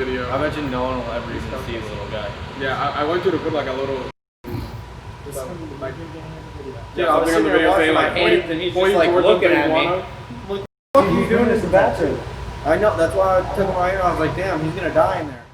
video. I bet you no one will ever even see the little guy. Yeah, I want you to put like a little. Yeah, I'll be on the video saying like and he's just like looking at me. What are you doing in the bathroom? I know, that's why I took him out here. I was like, damn, he's gonna die in there.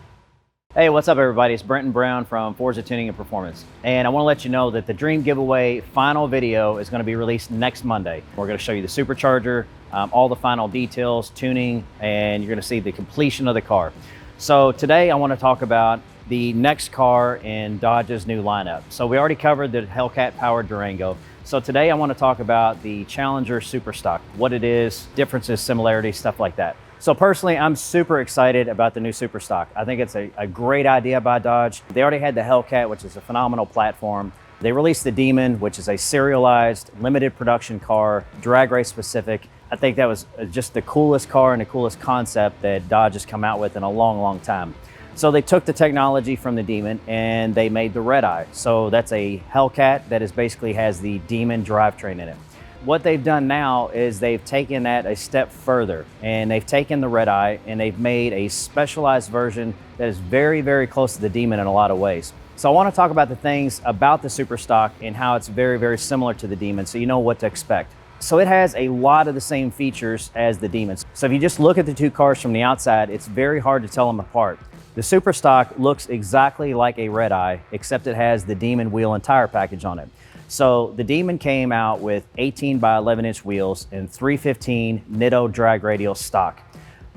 Hey, what's up everybody? It's Brenton Brown from Forza Tuning and Performance. And I want to let you know that the Dream Giveaway final video is going to be released next Monday. We're going to show you the supercharger, all the final details, tuning, and you're going to see the completion of the car. So today I want to talk about the next car in Dodge's new lineup. So we already covered the Hellcat powered Durango. So today I want to talk about the Challenger Superstock, what it is, differences, similarities, stuff like that. So personally, I'm super excited about the new Superstock. I think it's a great idea by Dodge. They already had the Hellcat, which is a phenomenal platform. They released the Demon, which is a serialized, limited production car, drag race specific. I think that was just the coolest car and the coolest concept that Dodge has come out with in a long, long time. So they took the technology from the Demon and they made the Red Eye. So that's a Hellcat that basically has the Demon drivetrain in it. What they've done now is they've taken that a step further and they've taken the Red Eye and they've made a specialized version that is very, very close to the Demon in a lot of ways. So I want to talk about the things about the Superstock and how it's very, very similar to the Demon so you know what to expect. So it has a lot of the same features as the Demon. So if you just look at the two cars from the outside, it's very hard to tell them apart. The Superstock looks exactly like a Red Eye, except it has the Demon wheel and tire package on it. So the Demon came out with 18 by 11 inch wheels and 315 Nitto drag radial stock.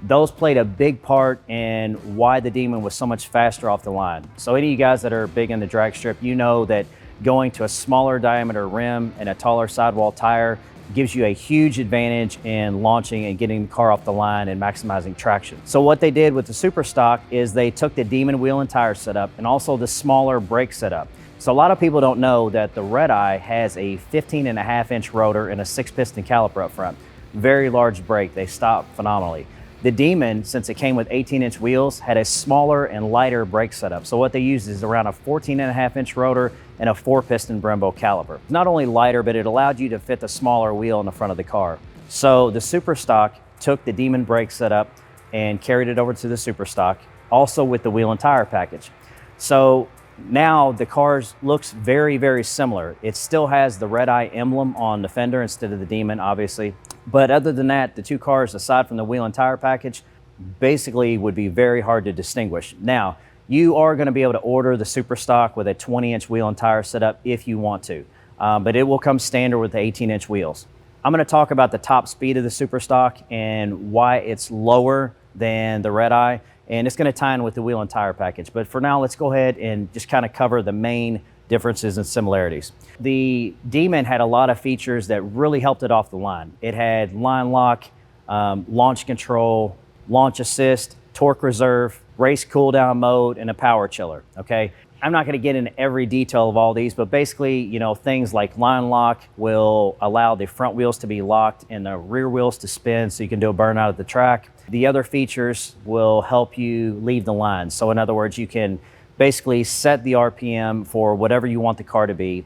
Those played a big part in why the Demon was so much faster off the line. So any of you guys that are big in the drag strip, you know that going to a smaller diameter rim and a taller sidewall tire gives you a huge advantage in launching and getting the car off the line and maximizing traction. So what they did with the Superstock is they took the Demon wheel and tire setup and also the smaller brake setup. So a lot of people don't know that the Red Eye has a 15.5 inch rotor and a 6-piston caliper up front. Very large brake, they stop phenomenally. The Demon, since it came with 18-inch wheels, had a smaller and lighter brake setup. So what they used is around a 14.5 inch rotor and a 4-piston Brembo caliper. Not only lighter, but it allowed you to fit the smaller wheel in the front of the car. So the Superstock took the Demon brake setup and carried it over to the Superstock, also with the wheel and tire package. So now the car looks very, very similar. It still has the Red Eye emblem on the fender instead of the Demon, obviously. But other than that, the two cars, aside from the wheel and tire package, basically would be very hard to distinguish. Now, you are going to be able to order the Superstock with a 20-inch wheel and tire setup if you want to, but it will come standard with the 18-inch wheels. I'm going to talk about the top speed of the Superstock and why it's lower than the Red Eye, and it's going to tie in with the wheel and tire package. But for now, let's go ahead and just kind of cover the main differences and similarities. The Demon had a lot of features that really helped it off the line. It had line lock, launch control, launch assist, torque reserve, race cool down mode, and a power chiller, okay? I'm not gonna get into every detail of all these, but basically, you know, things like line lock will allow the front wheels to be locked and the rear wheels to spin so you can do a burnout at the track. The other features will help you leave the line. So in other words, you can basically set the RPM for whatever you want the car to be,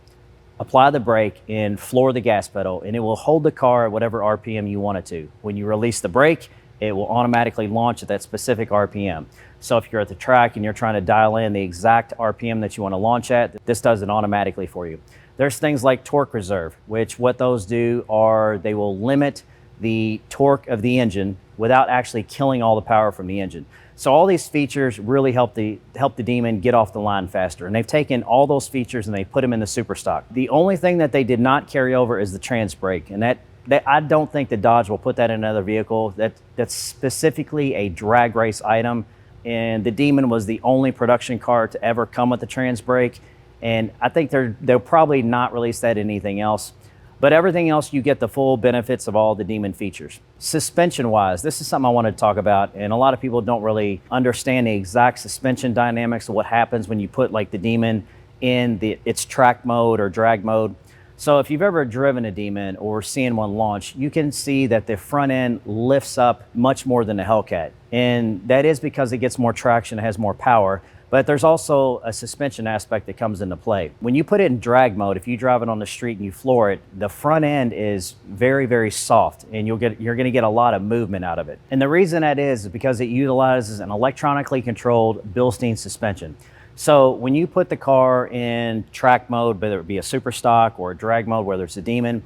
apply the brake and floor the gas pedal, and it will hold the car at whatever RPM you want it to. When you release the brake, it will automatically launch at that specific RPM. So if you're at the track and you're trying to dial in the exact RPM that you want to launch at, this does it automatically for you. There's things like torque reserve, which what those do are they will limit the torque of the engine without actually killing all the power from the engine. So all these features really help the Demon get off the line faster. And they've taken all those features and they put them in the Superstock. The only thing that they did not carry over is the trans brake. And that I don't think that Dodge will put that in another vehicle. That's specifically a drag race item. And the Demon was the only production car to ever come with the trans brake. And I think they'll probably not release that in anything else. But everything else, you get the full benefits of all the Demon features. Suspension-wise, this is something I wanted to talk about, and a lot of people don't really understand the exact suspension dynamics of what happens when you put like the Demon in its track mode or drag mode. So if you've ever driven a Demon or seen one launch, you can see that the front end lifts up much more than the Hellcat. And that is because it gets more traction, it has more power. But there's also a suspension aspect that comes into play. When you put it in drag mode, if you drive it on the street and you floor it, the front end is very, very soft, and you're going to get a lot of movement out of it. And the reason that is because it utilizes an electronically controlled Bilstein suspension. So when you put the car in track mode, whether it be a super stock or a drag mode, whether it's a Demon,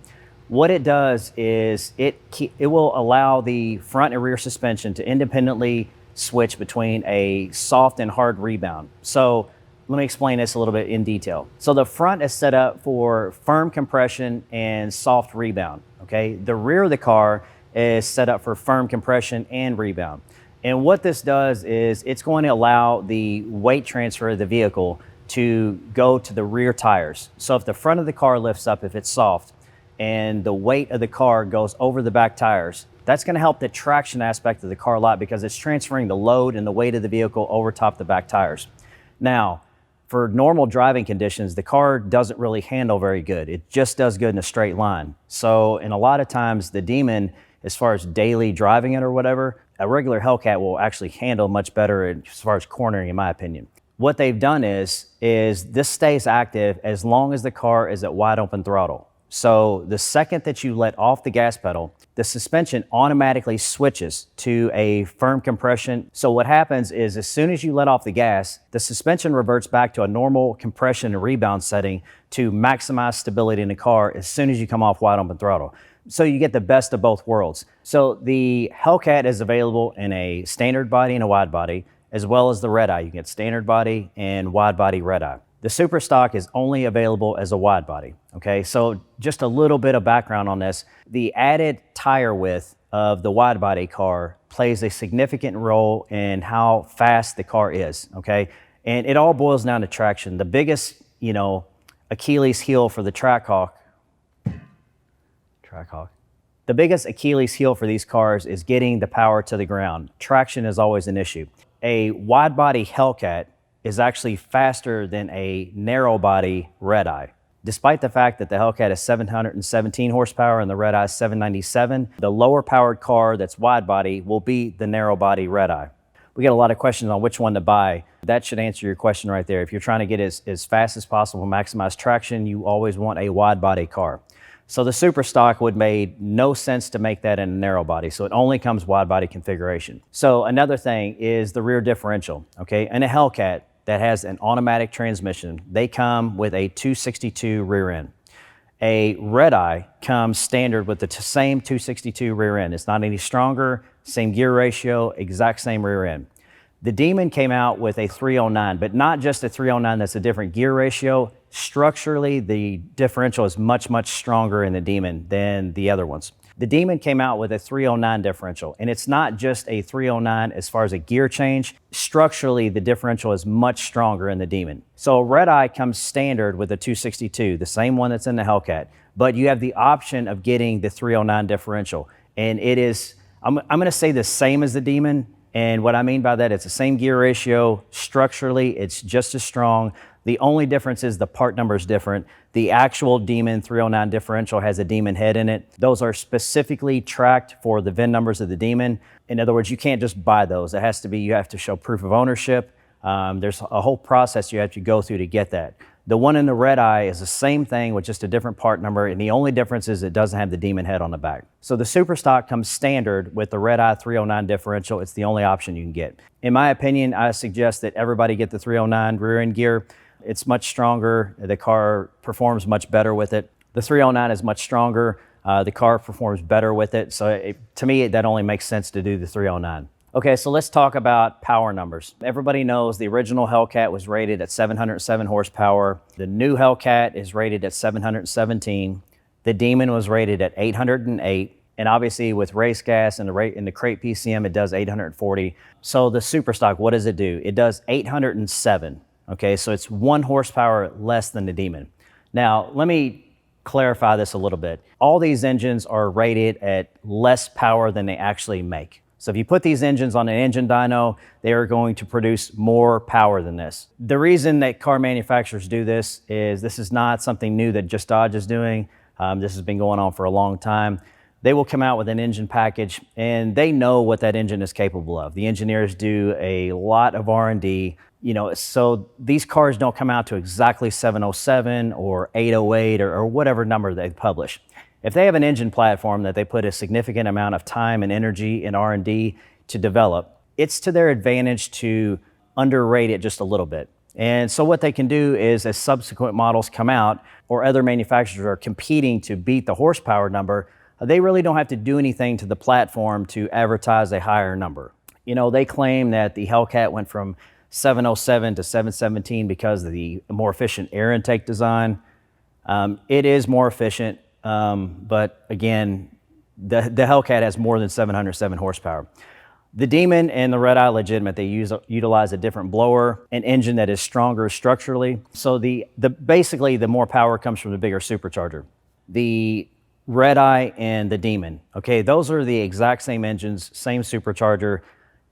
what it does is it will allow the front and rear suspension to independently switch between a soft and hard rebound. So let me explain this a little bit in detail. So the front is set up for firm compression and soft rebound, okay? The rear of the car is set up for firm compression and rebound. And what this does is it's going to allow the weight transfer of the vehicle to go to the rear tires. So if the front of the car lifts up, if it's soft, and the weight of the car goes over the back tires, that's going to help the traction aspect of the car a lot because it's transferring the load and the weight of the vehicle over top the back tires. Now, for normal driving conditions, the car doesn't really handle very good. It just does good in a straight line. So, and a lot of times the Demon, as far as daily driving it or whatever, a regular Hellcat will actually handle much better as far as cornering, in my opinion. What they've done is this stays active as long as the car is at wide open throttle. So the second that you let off the gas pedal, the suspension automatically switches to a firm compression. So what happens is as soon as you let off the gas, the suspension reverts back to a normal compression and rebound setting to maximize stability in the car as soon as you come off wide open throttle. So you get the best of both worlds. So the Hellcat is available in a standard body and a wide body, as well as the red eye. You get standard body and wide body red eye. The Super Stock is only available as a wide body, okay? So just a little bit of background on this. The added tire width of the wide body car plays a significant role in how fast the car is, okay? And it all boils down to traction. The biggest, Achilles heel for the Trackhawk. The biggest Achilles heel for these cars is getting the power to the ground. Traction is always an issue. A wide body Hellcat is actually faster than a narrow body red eye. Despite the fact that the Hellcat is 717 horsepower and the red eye is 797, the lower powered car that's wide body will beat the narrow body red eye. We get a lot of questions on which one to buy. That should answer your question right there. If you're trying to get as fast as possible, maximize traction, you always want a wide body car. So the Super Stock would make no sense to make that in a narrow body, so it only comes wide body configuration. So another thing is the rear differential, okay? In a Hellcat that has an automatic transmission, they come with a 262 rear end. A red eye comes standard with the same 262 rear end. It's not any stronger, same gear ratio, exact same rear end. The Demon came out with a 309, but not just a 309 that's a different gear ratio. Structurally, the differential is much, much stronger in the Demon than the other ones. The Demon came out with a 309 differential, and it's not just a 309 as far as a gear change. Structurally, the differential is much stronger in the Demon. So a red eye comes standard with a 262, the same one that's in the Hellcat, but you have the option of getting the 309 differential. And it is, I'm gonna say the same as the Demon, and what I mean by that, it's the same gear ratio. Structurally, it's just as strong. The only difference is the part number is different. The actual Demon 309 differential has a Demon head in it. Those are specifically tracked for the VIN numbers of the Demon. In other words, you can't just buy those. It has to be, you have to show proof of ownership. There's a whole process you have to go through to get that. The one in the red eye is the same thing with just a different part number, and the only difference is it doesn't have the Demon head on the back. So the Super Stock comes standard with the red eye 309 differential. It's the only option you can get. In my opinion, I suggest that everybody get the 309 rear end gear. It's much stronger. The car performs much better with it. The 309 is much stronger. The car performs better with it. So to me, that only makes sense to do the 309. Okay, so let's talk about power numbers. Everybody knows the original Hellcat was rated at 707 horsepower. The new Hellcat is rated at 717. The Demon was rated at 808. And obviously with race gas and the crate PCM, it does 840. So the Super Stock, what does it do? It does 807. Okay, so it's 1 horsepower less than the Demon. Now, let me clarify this a little bit. All these engines are rated at less power than they actually make. So if you put these engines on an engine dyno, they are going to produce more power than this. The reason that car manufacturers do this is not something new that just Dodge is doing. This has been going on for a long time. They will come out with an engine package, and they know what that engine is capable of. The engineers do a lot of R&D, so these cars don't come out to exactly 707 or 808 or whatever number they publish. If they have an engine platform that they put a significant amount of time and energy in R&D to develop, it's to their advantage to underrate it just a little bit. And so what they can do is, as subsequent models come out or other manufacturers are competing to beat the horsepower number, they really don't have to do anything to the platform to advertise a higher number. They claim that the Hellcat went from 707 to 717 because of the more efficient air intake design. It is more efficient, but again, the Hellcat has more than 707 horsepower. The Demon and the Red Eye legitimate, they utilize a different blower, an engine that is stronger structurally. So basically the more power comes from the bigger supercharger. The Red Eye and the Demon, okay, those are the exact same engines, same supercharger.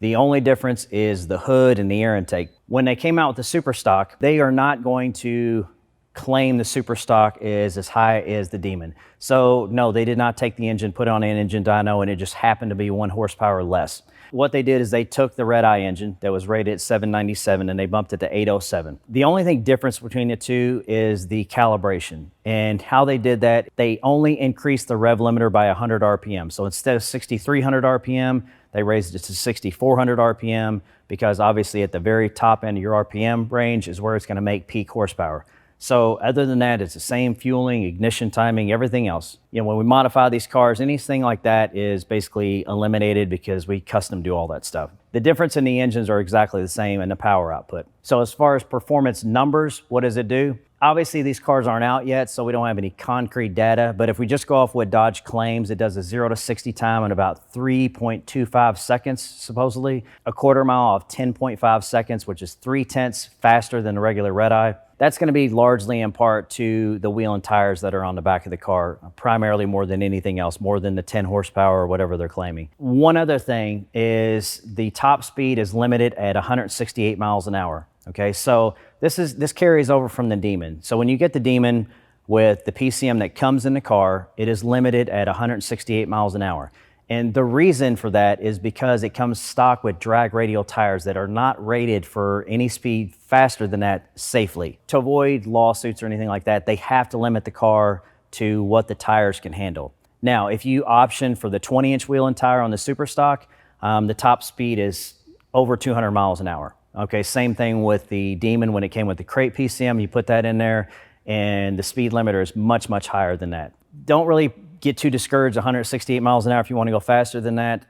The only difference is the hood and the air intake. When they came out with the super stock, they are not going to claim the super stock is as high as the Demon. So no, they did not take the engine, put on an engine dyno, and it just happened to be 1 horsepower less. What they did is they took the Red Eye engine that was rated at 797 and they bumped it to 807. The only difference between the two is the calibration. And how they did that, they only increased the rev limiter by 100 RPM. So instead of 6,300 RPM, they raised it to 6,400 RPM because obviously at the very top end of your RPM range is where it's going to make peak horsepower. So other than that, it's the same fueling, ignition timing, everything else. When we modify these cars, anything like that is basically eliminated because we custom do all that stuff. The difference in the engines are exactly the same and the power output. So as far as performance numbers, what does it do? Obviously these cars aren't out yet, so we don't have any concrete data, but if we just go off what Dodge claims, it does a 0 to 60 time in about 3.25 seconds, supposedly. A quarter mile of 10.5 seconds, which is 3/10 faster than the regular Red Eye. That's going to be largely in part to the wheel and tires that are on the back of the car, primarily more than anything else, more than the 10 horsepower or whatever they're claiming. One other thing is the top speed is limited at 168 miles an hour. Okay, so this carries over from the Demon. So when you get the Demon with the PCM that comes in the car, it is limited at 168 miles an hour. And the reason for that is because it comes stock with drag radial tires that are not rated for any speed faster than that safely. To avoid lawsuits or anything like that, they have to limit the car to what the tires can handle. Now, if you option for the 20-inch wheel and tire on the super stock, the top speed is over 200 miles an hour. Okay, same thing with the Demon when it came with the crate PCM, you put that in there, and the speed limiter is much, much higher than that. Don't really get too discouraged 168 miles an hour if you want to go faster than that.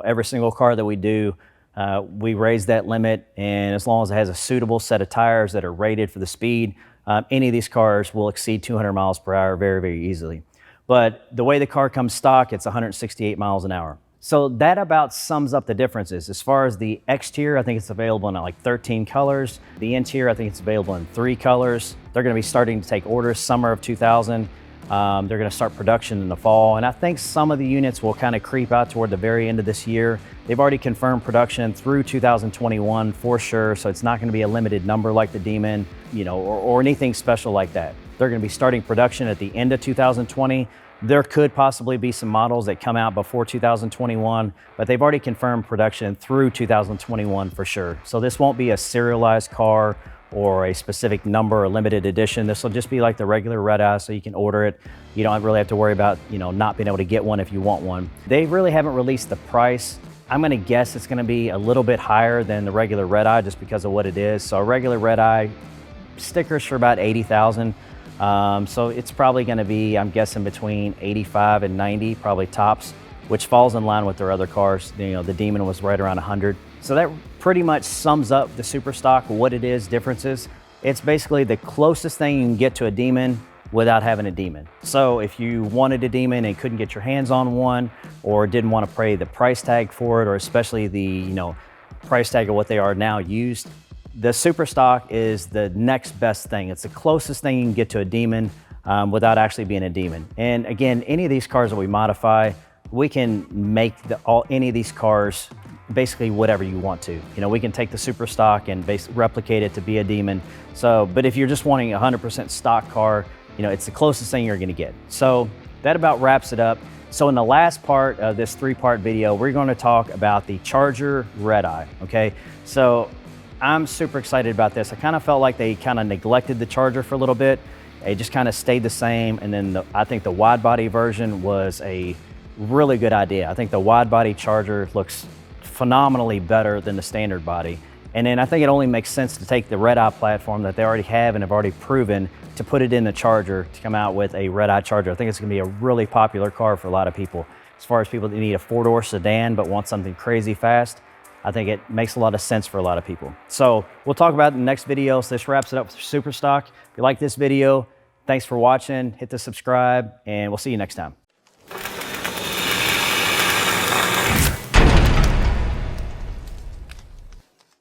Every single car that we do, we raise that limit, and as long as it has a suitable set of tires that are rated for the speed, any of these cars will exceed 200 miles per hour very, very easily. But the way the car comes stock, it's 168 miles an hour. So that about sums up the differences. As far as the exterior, I think it's available in like 13 colors. The interior, I think it's available in 3 colors. They're going to be starting to take orders summer of 2000. They're going to start production in the fall, and I think some of the units will kind of creep out toward the very end of this year. They've already confirmed production through 2021 for sure, so it's not going to be a limited number like the Demon, or anything special like that. They're going to be starting production at the end of 2020. There could possibly be some models that come out before 2021, but they've already confirmed production through 2021 for sure. So this won't be a serialized car or a specific number or limited edition. This will just be like the regular Red Eye, so you can order it. You don't really have to worry about, not being able to get one if you want one. They really haven't released the price. I'm gonna guess it's gonna be a little bit higher than the regular Red Eye just because of what it is. So a regular Red Eye, stickers for about 80,000. So it's probably gonna be, I'm guessing, between 85 and 90, probably tops, which falls in line with their other cars. The Demon was right around 100. So that pretty much sums up the super stock, what it is, differences. It's basically the closest thing you can get to a Demon without having a Demon. So if you wanted a Demon and couldn't get your hands on one, or didn't want to pay the price tag for it, or especially the price tag of what they are now used, the super stock is the next best thing. It's the closest thing you can get to a Demon without actually being a Demon. And again, any of these cars that we modify, we can make any of these cars basically whatever you want to. We can take the super stock and replicate it to be a Demon. So, but if you're just wanting a 100% stock car, it's the closest thing you're gonna get. So that about wraps it up. So in the last part of this 3-part video, we're going to talk about the Charger Red Eye, okay? So I'm super excited about this. I kind of felt like they kind of neglected the Charger for a little bit. It just kind of stayed the same, and then I think the wide body version was a really good idea. I think the wide body Charger looks phenomenally better than the standard body. And then I think it only makes sense to take the Red Eye platform that they already have and have already proven to put it in the Charger to come out with a Red Eye Charger. I think it's gonna be a really popular car for a lot of people. As far as people that need a 4-door sedan but want something crazy fast, I think it makes a lot of sense for a lot of people. So we'll talk about it in the next video. So this wraps it up for Superstock. If you like this video, thanks for watching, hit the subscribe, and we'll see you next time.